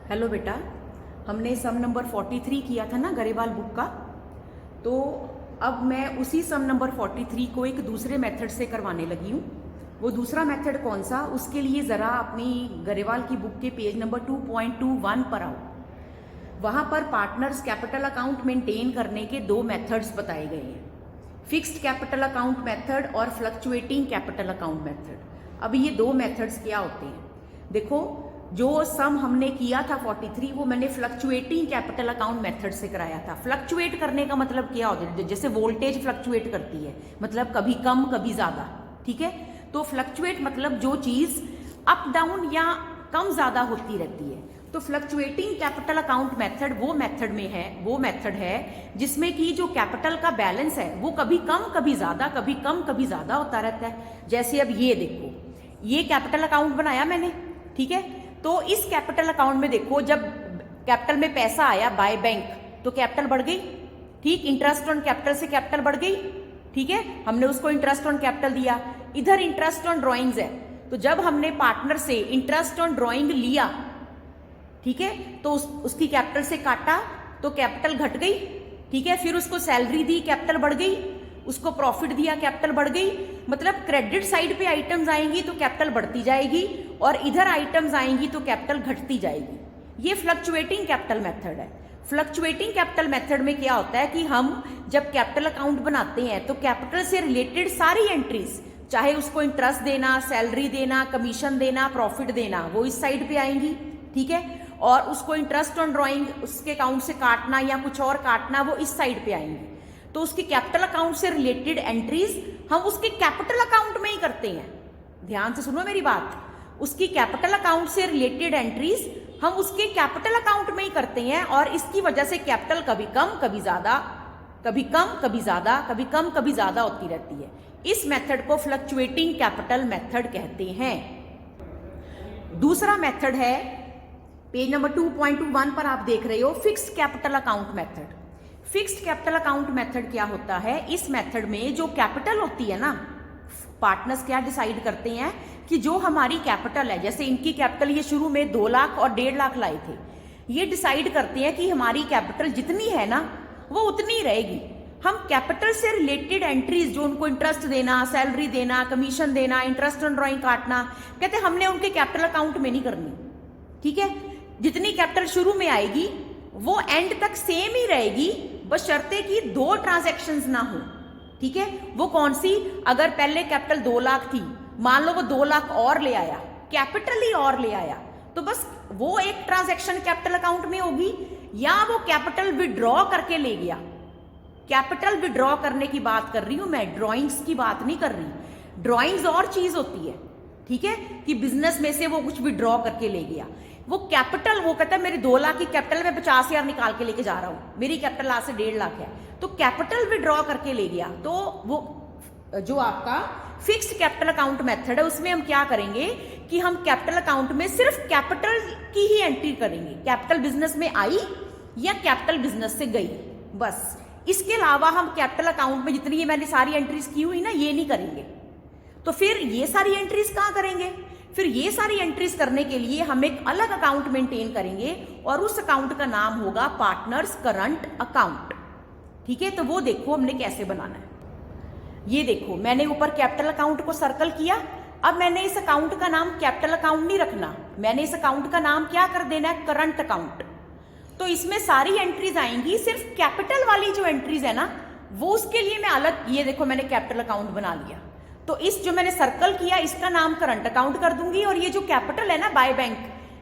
Hello बेटा, हमने सम number 43 किया था ना गरेवाल बुक का। तो अब मैं उसी सम नंबर 43 को एक दूसरे मेथड से करवाने लगी हूँ। वो दूसरा मेथड कौन सा, उसके लिए ज़रा अपनी गरेवाल की बुक के पेज नंबर 2.21 पर आओ। वहाँ पर पार्टनर्स कैपिटल अकाउंट मेंटेन करने के दो मेथड्स बताए गए हैं, फिक्स्ड कैपिटल अकाउंट मेथड और फ्लक्चुएटिंग कैपिटल अकाउंट मेथड। अब ये दो मेथड्स क्या होते हैं, देखो जो सम हमने किया था 43 वो मैंने फ्लक्चुएटिंग कैपिटल अकाउंट मेथड से कराया था। फ्लक्चुएट करने का मतलब क्या होता है, जैसे वोल्टेज फ्लक्चुएट करती है, मतलब कभी कम कभी ज्यादा, ठीक है। तो फ्लक्चुएट मतलब जो चीज अप डाउन या कम ज्यादा होती रहती है। तो फ्लक्चुएटिंग कैपिटल अकाउंट मेथड वो मेथड है जिसमें कि जो कैपिटल का बैलेंस है वो कभी कम कभी ज्यादा, कभी कम कभी ज्यादा होता रहता है। जैसे अब ये देखो, ये कैपिटल अकाउंट बनाया मैंने, ठीक है। तो इस कैपिटल अकाउंट में देखो, जब कैपिटल में पैसा आया बाय बैंक तो कैपिटल बढ़ गई, ठीक। इंटरेस्ट ऑन कैपिटल से कैपिटल बढ़ गई, ठीक है। हमने उसको इंटरेस्ट ऑन कैपिटल दिया। इधर इंटरेस्ट ऑन ड्रॉइंग्स है, तो जब हमने पार्टनर से इंटरेस्ट ऑन ड्रॉइंग लिया, ठीक है, तो उसकी कैपिटल से काटा तो कैपिटल घट गई, ठीक है। फिर उसको सैलरी दी, कैपिटल बढ़ गई। उसको प्रॉफिट दिया, कैपिटल बढ़ गई। मतलब क्रेडिट साइड पे आइटम्स आएंगी तो कैपिटल बढ़ती जाएगी और इधर आइटम्स आएंगी तो कैपिटल घटती जाएगी। ये फ्लक्चुएटिंग कैपिटल मेथड है। फ्लक्चुएटिंग कैपिटल मेथड में क्या होता है कि हम जब कैपिटल अकाउंट बनाते हैं तो कैपिटल से रिलेटेड सारी एंट्रीज, चाहे उसको इंटरेस्ट देना, सैलरी देना, कमीशन देना, प्रॉफिट देना, वो इस साइड पे आएंगी, ठीक है। और उसको इंटरेस्ट ऑन ड्रॉइंग उसके अकाउंट से काटना या कुछ और काटना, वो इस साइड पे आएंगी। तो उसके कैपिटल अकाउंट से रिलेटेड एंट्रीज हम उसके कैपिटल अकाउंट में ही करते हैं। ध्यान से सुनो मेरी बात, उसकी कैपिटल अकाउंट से रिलेटेड एंट्रीज हम उसके कैपिटल अकाउंट में ही करते हैं और इसकी वजह से कैपिटल कभी कम कभी ज्यादा, कभी कम कभी ज्यादा, कभी कम कभी ज्यादा होती रहती है। इस मेथड को फ्लक्चुएटिंग कैपिटल मेथड कहते हैं। दूसरा मेथड है, पेज नंबर 2.21 पर आप देख रहे हो, fixed capital account method. Fixed capital account method क्या होता है, इस मेथड में जो कैपिटल होती है ना, पार्टनर्स क्या डिसाइड करते हैं कि जो हमारी कैपिटल है, जैसे इनकी कैपिटल ये शुरू में 2 लाख और 1.5 लाख लाए थे, ये डिसाइड करते हैं कि हमारी कैपिटल जितनी है ना वो उतनी रहेगी। हम कैपिटल से रिलेटेड एंट्रीज, जो उनको इंटरेस्ट देना, सैलरी देना, कमीशन देना, इंटरेस्ट ऑन ड्रॉइंग काटना, कहते हैं हमने उनके कैपिटल अकाउंट में नहीं करनी, ठीक है। जितनी कैपिटल शुरू में आएगी वो एंड तक सेम ही रहेगी, बशर्ते कि 2 ट्रांजैक्शंस ना हो, ठीक है। वो कौन सी, अगर पहले कैपिटल 2 लाख थी, मान लो वो 2 लाख और ले आया, कैपिटल ही और ले आया, तो बस वो एक ट्रांजैक्शन कैपिटल अकाउंट में होगी। या वो कैपिटल विड्रॉ करके ले गया, कैपिटल विड्रॉ करने की बात कर रही हूं मैं, ड्रॉइंग्स की बात नहीं कर रही। ड्रॉइंग्स और चीज होती है, ठीक है, कि बिजनेस में से वो कुछ विड्रॉ करके ले गया। वो कैपिटल, वो कहता है मेरी 2 लाख की कैपिटल में 50,000 निकाल के लेके जा रहा हूं, मेरी कैपिटल आज से 1.5 लाख है, तो कैपिटल विड्रॉ करके ले गया। तो वो जो आपका फिक्स्ड कैपिटल अकाउंट मेथड है उसमें हम क्या करेंगे कि हम कैपिटल अकाउंट में सिर्फ कैपिटल की ही एंट्री करेंगे, कैपिटल बिजनेस में आई या कैपिटल बिजनेस से गई, बस। इसके अलावा हम कैपिटल अकाउंट में जितनी ये मैंने सारी एंट्रीज की हुई ना, ये नहीं करेंगे। तो फिर ये सारी एंट्रीज कहां करेंगे, फिर ये सारी एंट्रीज करने के लिए हम एक अलग अकाउंट मेंटेन करेंगे और उस अकाउंट का नाम होगा पार्टनर्स करंट अकाउंट, ठीक है। तो वो देखो हमने कैसे बनाना है। ये देखो, मैंने ऊपर कैपिटल अकाउंट को सर्कल किया। अब मैंने इस अकाउंट का नाम कैपिटल अकाउंट नहीं रखना, मैंने इस अकाउंट का नाम क्या कर देना है, करंट अकाउंट। तो इसमें सारी एंट्रीज आएंगी, सिर्फ कैपिटल वाली जो एंट्रीज है ना वो उसके लिए मैं अलग, ये देखो मैंने कैपिटल अकाउंट बना लिया। तो इस जो मैंने सर्कल किया इसका नाम करंट अकाउंट कर दूंगी और ये जो कैपिटल है ना बाय बैंक,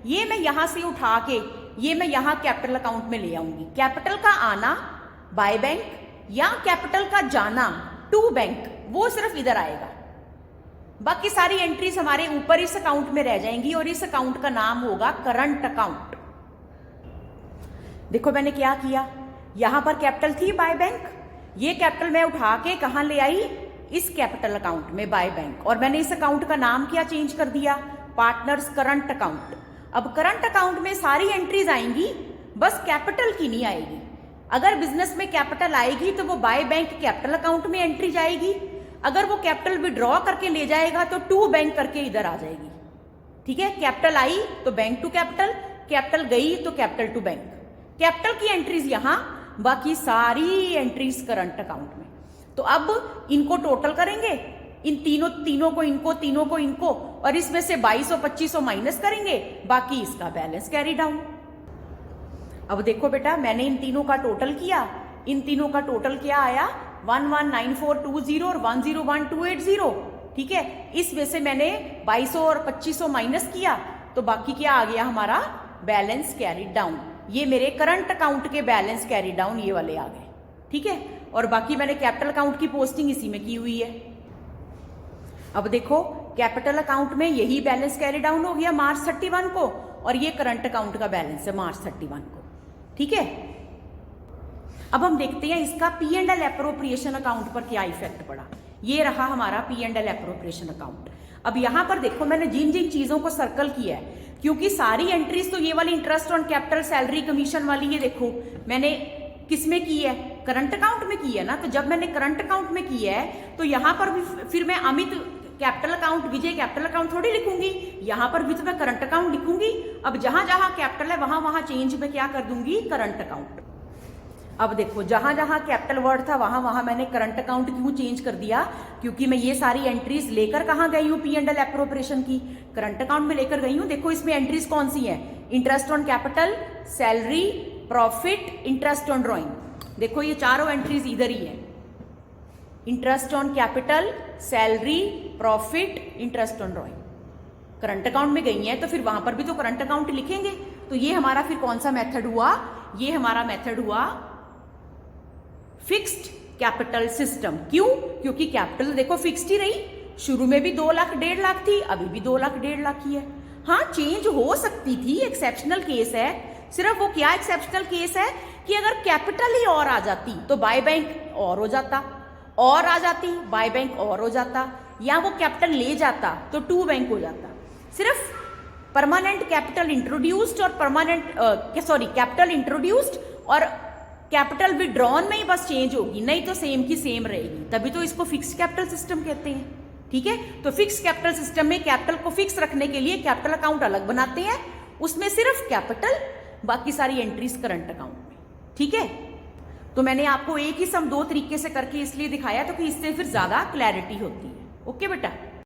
ये मैं यहां से उठा के ये मैं यहां कैपिटल अकाउंट में ले आऊंगी। कैपिटल का आना बाय बैंक या कैपिटल का जाना टू बैंक, वो सिर्फ इधर आएगा। बाकी सारी एंट्रीज हमारे ऊपर इस अकाउंट में रह जाएंगी और इस अकाउंट का नाम होगा करंट अकाउंट। देखो मैंने क्या किया, यहां पर कैपिटल थी बाय बैंक, ये कैपिटल मैं उठा के कहां ले आई, इस कैपिटल अकाउंट में बाय बैंक, और मैंने इस अकाउंट का नाम क्या चेंज कर दिया, पार्टनर्स करंट अकाउंट। अब करंट अकाउंट में सारी एंट्रीज आएंगी, बस कैपिटल की नहीं आएगी। अगर बिजनेस में कैपिटल आएगी तो वो बाय बैंक कैपिटल अकाउंट में एंट्री जाएगी, अगर वो कैपिटल विड्रॉ करके ले जाएगा तो टू बैंक करके इधर आ जाएगी, ठीक है। कैपिटल आई तो बैंक टू कैपिटल, कैपिटल गई तो कैपिटल टू बैंक, कैपिटल की एंट्रीज यहां, बाकी सारी एंट्रीज करंट अकाउंट में। तो अब इनको टोटल करेंगे, इन तीनों को इनको, तीनों को इनको, और इसमें से 2200 2500 माइनस करेंगे, बाकी इसका बैलेंस कैरी डाउन। अब देखो बेटा, मैंने इन तीनों का टोटल किया, इन तीनों का टोटल क्या आया, 119420 और 101280, ठीक है। इसमें से मैंने 2200 और 2500 माइनस किया, तो बाकी क्या आ गया हमारा, बैलेंस कैरी डाउन। ये मेरे करंट अकाउंट के बैलेंस कैरी डाउन ये वाले आ गए, ठीक है। और बाकी मैंने कैपिटल अकाउंट की पोस्टिंग इसी में की हुई है। अब देखो, कैपिटल अकाउंट में यही बैलेंस कैरी डाउन हो गया मार्च 31 को, और ये करंट अकाउंट का बैलेंस है मार्च 31 को, ठीक है। अब हम देखते हैं इसका P&L एप्रोप्रिएशन अकाउंट पर क्या इफेक्ट पड़ा। ये रहा हमारा P&L एप्रोप्रिएशन अकाउंट। अब यहां पर देखो, मैंने जिन जिन चीजों को सर्कल किया है, क्योंकि सारी एंट्रीज तो ये वाली interest on capital, salary, commission वाली, ये देखो मैंने किस में की है, करंट अकाउंट में की है ना। तो जब मैंने करंट अकाउंट में की है, तो यहां पर भी फिर मैं अमित कैपिटल अकाउंट, विजय कैपिटल अकाउंट थोड़ी लिखूंगी, यहां पर भी तो मैं करंट अकाउंट लिखूंगी। अब जहां जहां कैपिटल है वहां वहां चेंज में क्या कर दूंगी, करंट अकाउंट। अब देखो, जहां जहां कैपिटल वर्ड था वहां वहां मैंने करंट अकाउंट क्यों चेंज कर दिया, क्योंकि मैं ये सारी एंट्रीज लेकर कहां गई हूं, P&L एप्रोप्रिएशन की, करंट अकाउंट में लेकर गई हूं। देखो इसमें एंट्रीज कौन सी है, interest on capital, salary, profit, interest on drawing. देखो ये चारों एंट्रीज इधर ही है, interest on capital, salary, profit, interest on drawing, current account में गई हैं, तो फिर वहां पर भी तो करंट अकाउंट लिखेंगे। तो ये हमारा फिर कौन सा मेथड हुआ, ये हमारा मेथड हुआ फिक्स्ड कैपिटल सिस्टम। क्यों, क्योंकि कैपिटल देखो फिक्स्ड ही रही, शुरू में भी 2 लाख 1.5 लाख थी, अभी भी 2 लाख 1.5 लाख ही है। हाँ, चेंज हो सकती थी, एक्सेप्शनल केस है। सिर्फ वो क्या एक्सेप्शनल केस है कि अगर कैपिटल ही और आ जाती तो बाय बैंक और हो जाता, और आ जाती बाय बैंक और हो जाता, या वो कैपिटल ले जाता तो टू बैंक हो जाता। सिर्फ परमानेंट कैपिटल इंट्रोड्यूस्ड और कैपिटल इंट्रोड्यूस्ड और कैपिटल विड्रॉन में ही बस चेंज होगी, नहीं तो सेम की सेम रहेगी। तभी तो इसको फिक्स्ड कैपिटल सिस्टम कहते हैं, ठीक है। तो फिक्स्ड कैपिटल सिस्टम में कैपिटल को फिक्स रखने के लिए कैपिटल अकाउंट अलग बनाते हैं, उसमें सिर्फ कैपिटल, बाकी सारी एंट्रीज करंट अकाउंट में, ठीक है। तो मैंने आपको एक ही सम 2 तरीके से करके इसलिए दिखाया तो कि इससे फिर ज्यादा क्लैरिटी होती है। ओके बेटा।